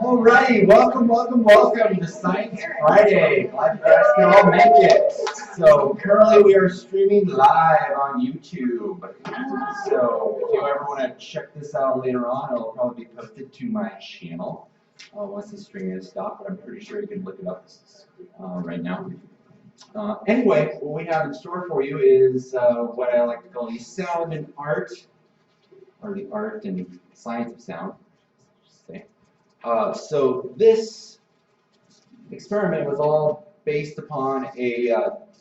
Alrighty, welcome to Science Friday. Glad you guys can all make it. So currently we are streaming live on YouTube. So if you ever want to check this out later on, it'll probably be posted to my channel once the stream is stopped, but I'm pretty sure you can look it up right now. Anyway, what we have in store for you is what I like to call the sound and art, or the art and science of sound. So this experiment was all based upon a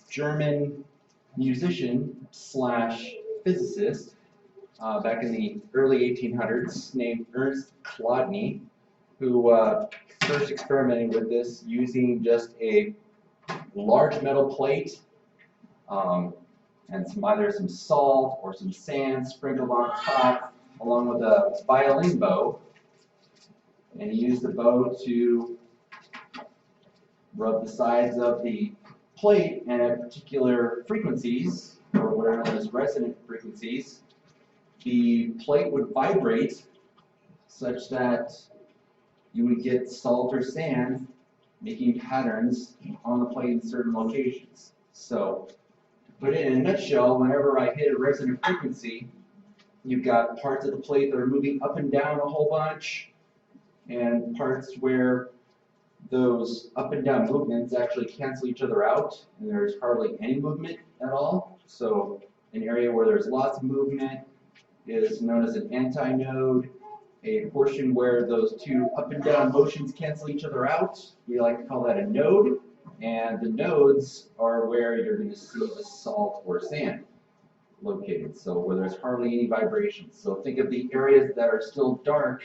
German musician slash physicist back in the early 1800s named Ernst Chlandi, who first experimented with this using just a large metal plate and either some salt or some sand sprinkled on top, along with a violin bow. And he used the bow to rub the sides of the plate, and at particular frequencies, or what are known as resonant frequencies, the plate would vibrate such that you would get salt or sand making patterns on the plate in certain locations. So, to put it in a nutshell, whenever I hit a resonant frequency, you've got parts of the plate that are moving up and down a whole bunch, and parts where those up and down movements actually cancel each other out, and there's hardly any movement at all. So an area where there's lots of movement is known as an antinode. A portion where those two up and down motions cancel each other out, we like to call that a node. And the nodes are where you're going to see the salt or sand located, so where there's hardly any vibrations. So think of the areas that are still dark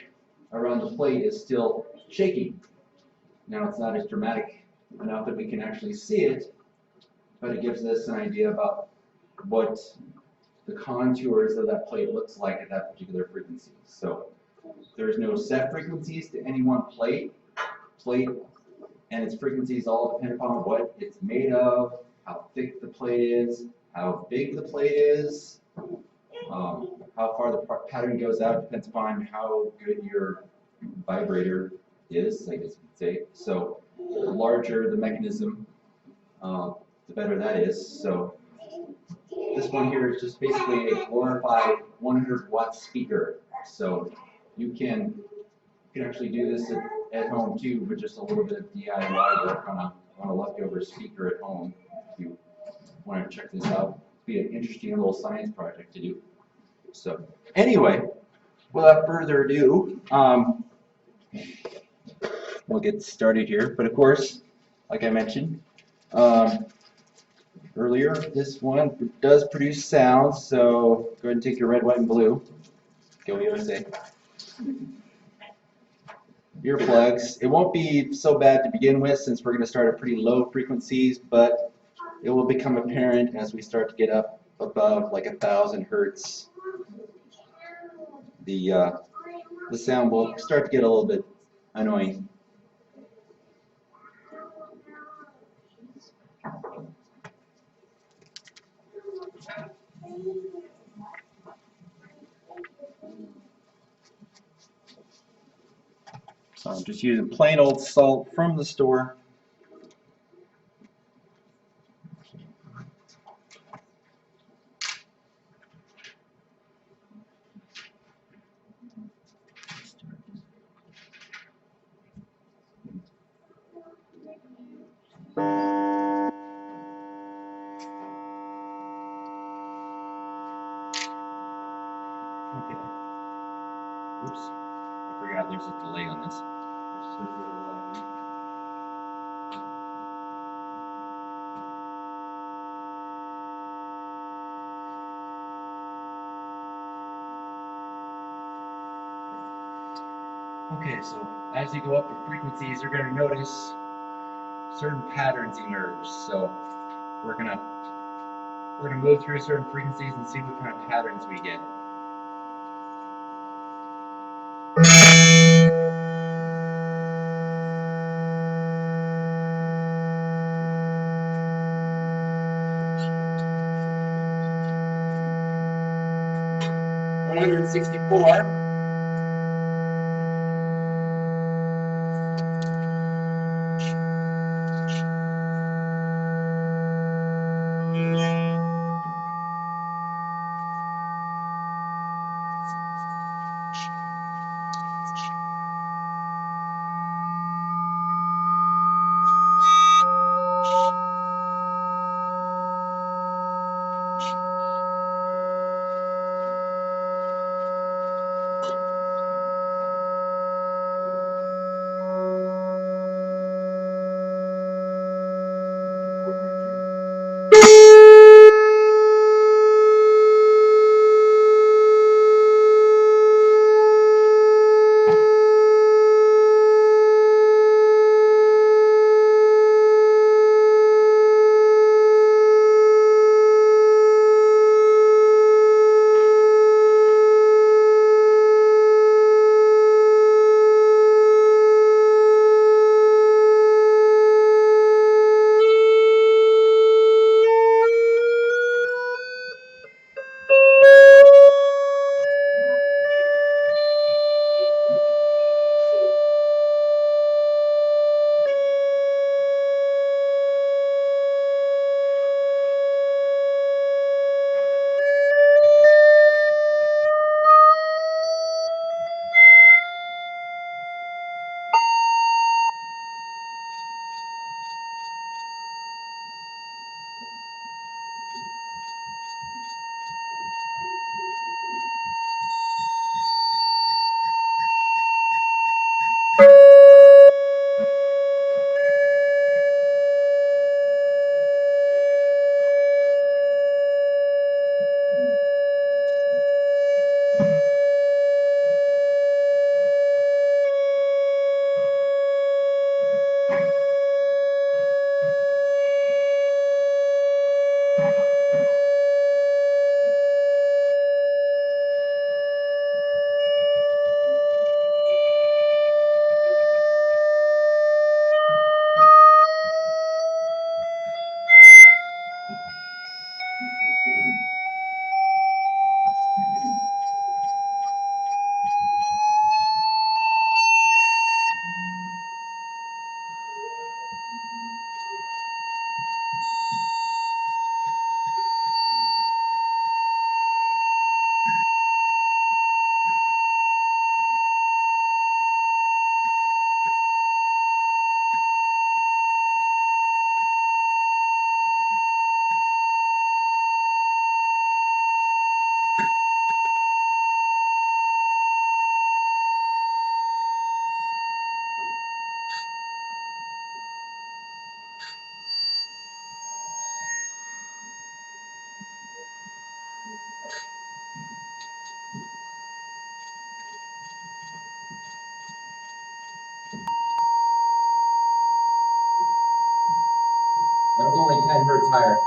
around the plate is still shaking. Now it's not as dramatic enough that we can actually see it, but it gives us an idea about what the contours of that plate looks like at that particular frequency. So there's no set frequencies to any one plate, and its frequencies all depend upon what it's made of, how thick the plate is, how big the plate is. How far the pattern goes out depends upon how good your vibrator is, I guess you could say. So the larger the mechanism, the better that is. So this one here is just basically a glorified 100-watt speaker. So you can actually do this at home too, with just a little bit of DIY work on a leftover speaker at home. If you want to check this out, it'd be an interesting little science project to do. So anyway, without further ado, we'll get started here. But of course, like I mentioned earlier, this one does produce sound. So go ahead and take your red, white, and blue. Go USA. Earplugs. It won't be so bad to begin with, since we're going to start at pretty low frequencies, but it will become apparent as we start to get up above like 1,000 hertz. The sound will start to get a little bit annoying. So I'm just using plain old salt from the store. Okay. Oops. I forgot there's a delay on this. Okay, so as you go up the frequencies, you're going to notice certain patterns emerge. So we're gonna move through certain frequencies and see what kind of patterns we get. $164. That was only 10 hertz higher.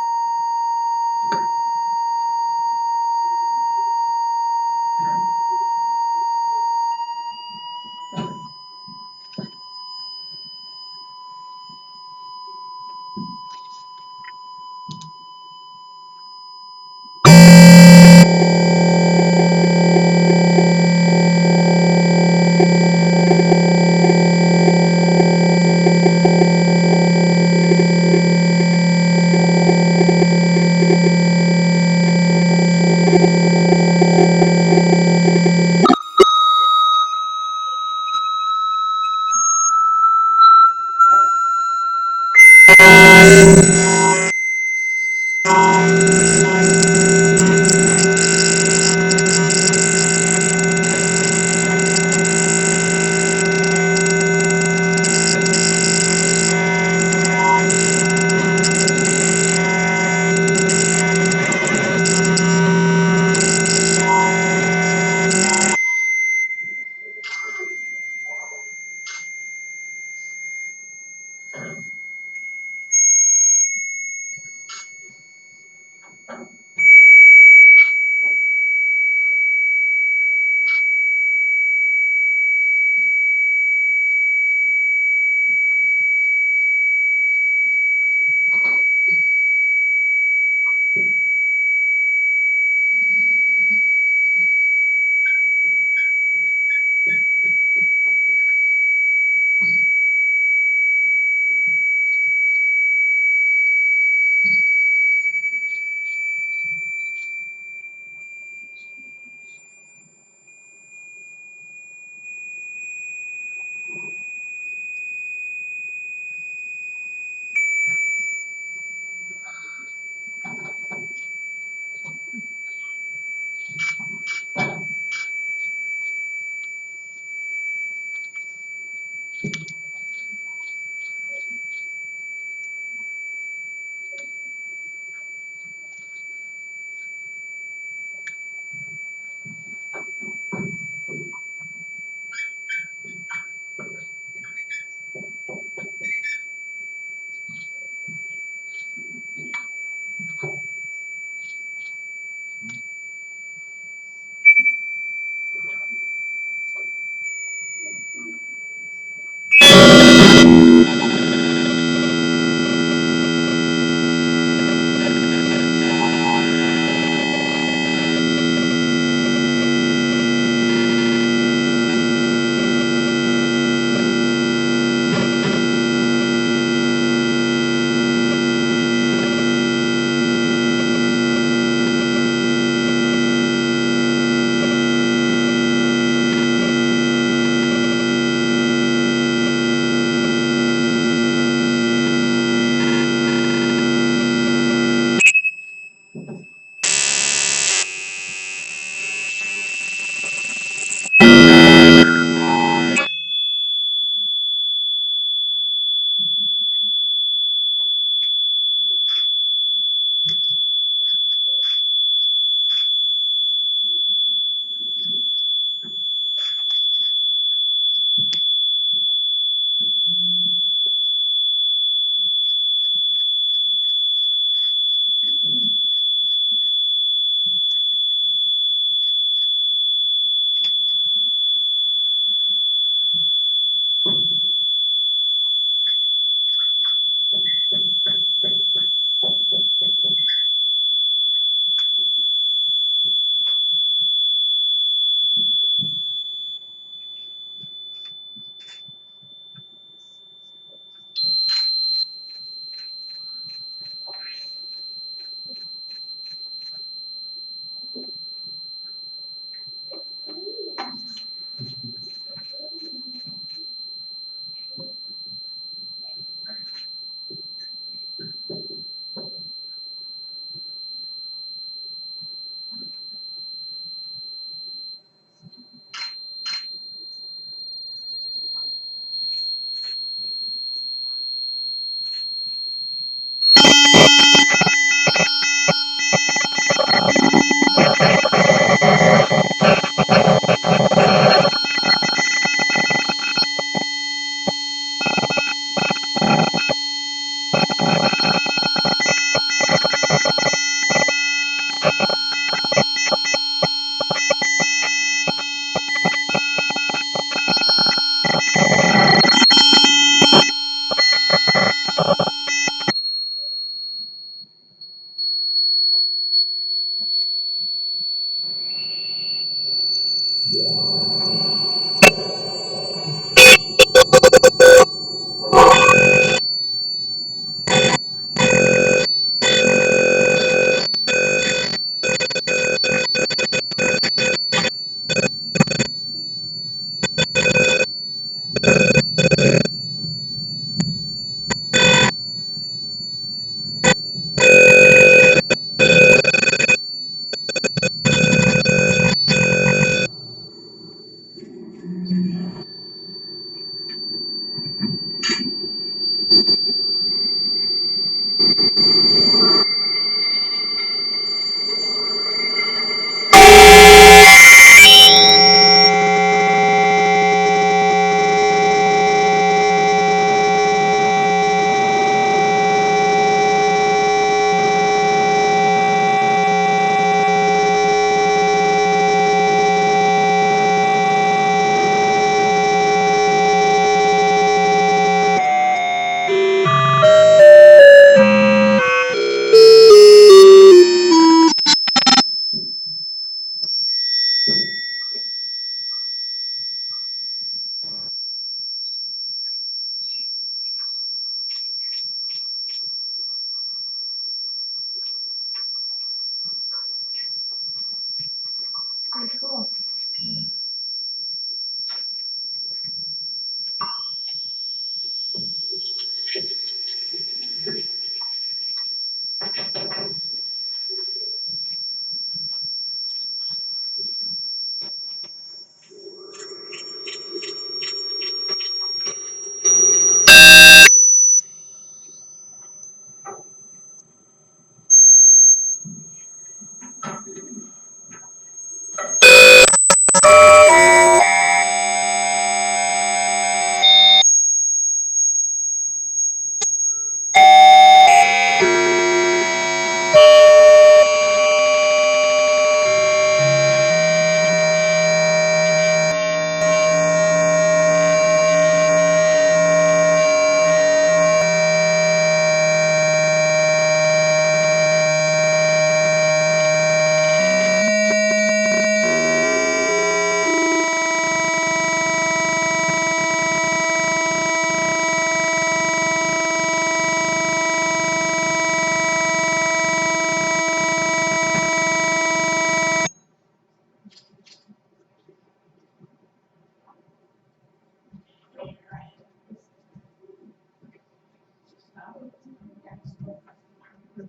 So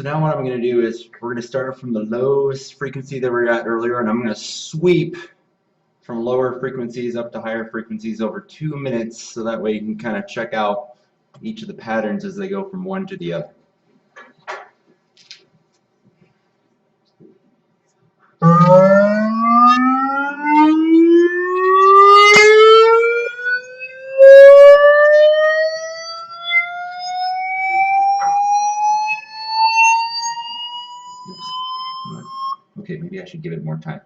now what I'm going to do is we're going to start from the lowest frequency that we were at earlier, and I'm going to sweep from lower frequencies up to higher frequencies over 2 minutes, so that way you can kind of check out each of the patterns as they go from one to the other. Okay, maybe I should give it more time.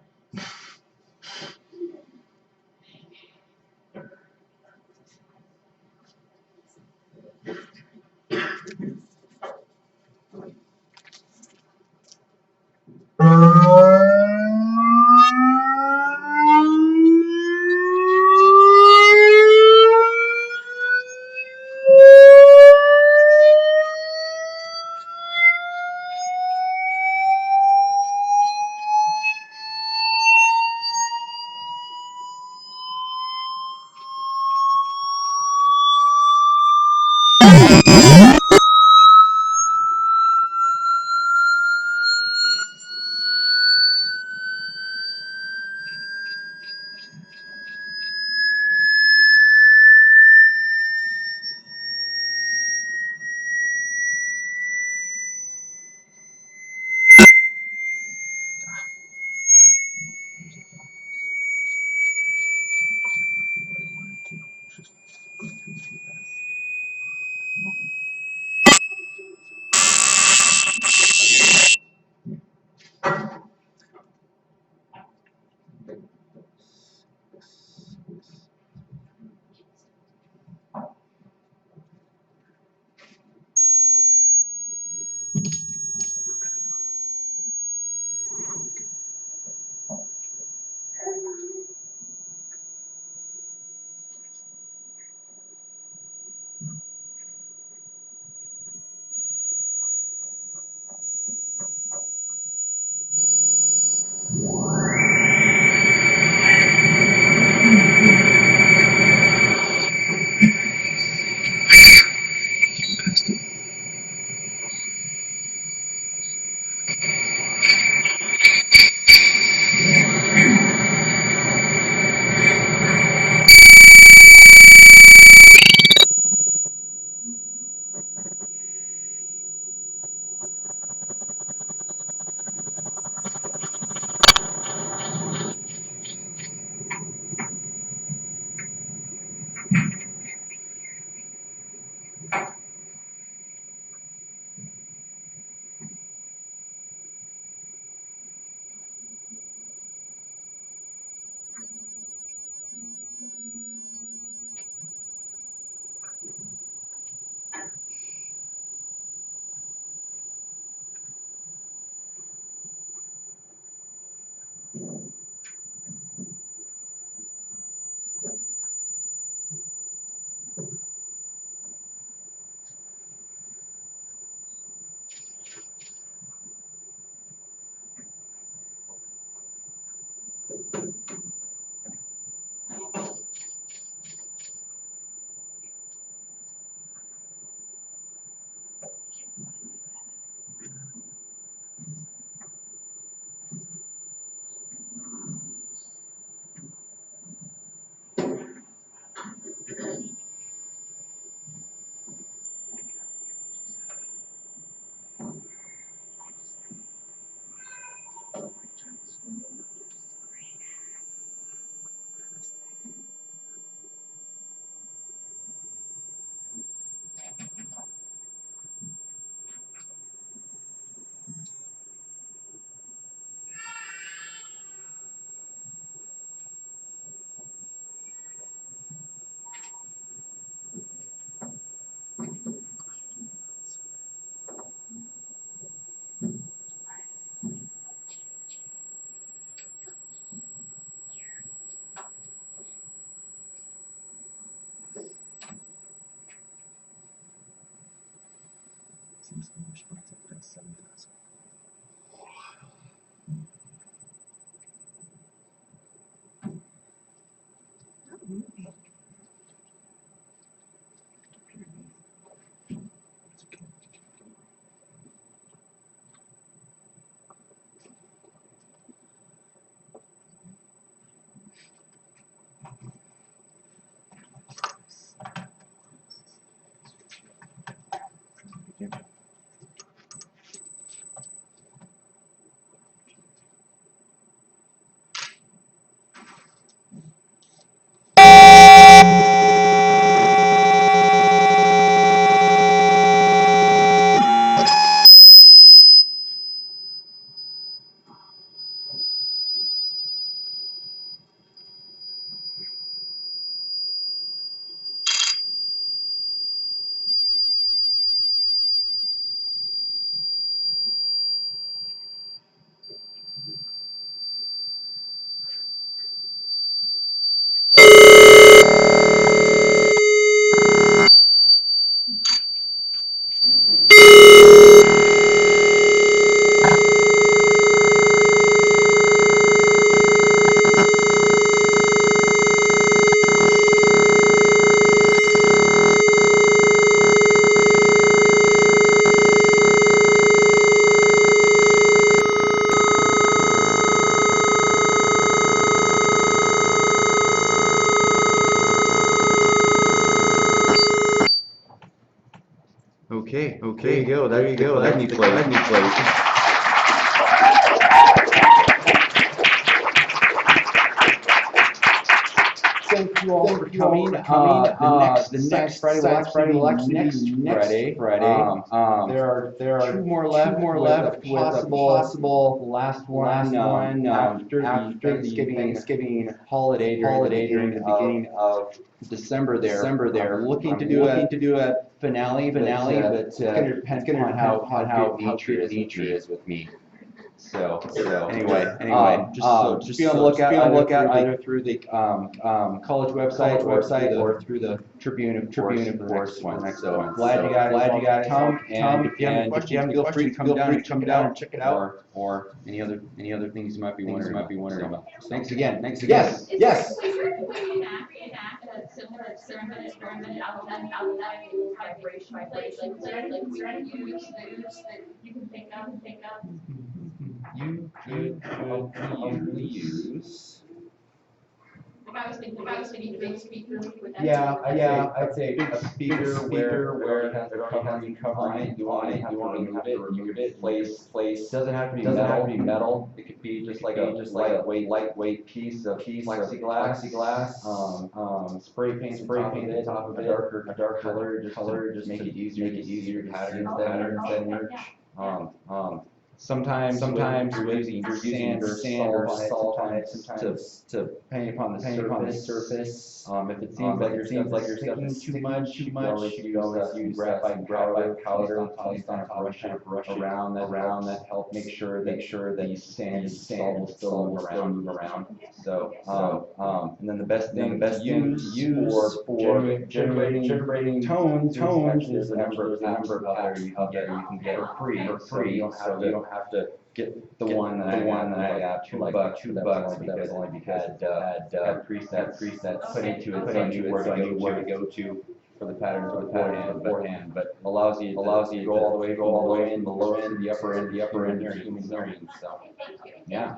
Okay, there you go. There you go. That's the Chlandi plate. Thank you all for coming. The next Friday will actually be next Friday. There are two more left with a possible last one after the Thanksgiving holiday during the beginning of December. They're looking to do a finale, but it's going to depend on how good nature is with me. So anyway, just be on the lookout either through the college website or through the Tribune, of course, for the next one. Glad you guys come, and if you have any questions, feel free to come down and check it out, or any other things you might be wondering about. Thanks again. Yes. Reenact a similar experiment out that vibration place. Is there anything we can use that you can think of? You could probably use. Like I was thinking big speaker. I'd say a speaker where it already has covering. You want to remove it. Place. Doesn't have to be metal. It could be just like a lightweight piece of plexiglass. Spray paint the top of it. A darker color, just make it easier to patterns that emerge. Sometimes you're using sand or salt on it, sometimes to paint upon the surface. If it seems like your stuff is too much, you can always use graphite powder on brush around that helps make sure that the sand will still move around. So and then the best thing to use for generating tones is the number of apps out there you can get for free. So you don't have to get the one that I got $2 because only had presets put into it, so I knew where to go to for the patterns beforehand, but allows you to go all the way from the low end, the upper end, your human hearing. So yeah.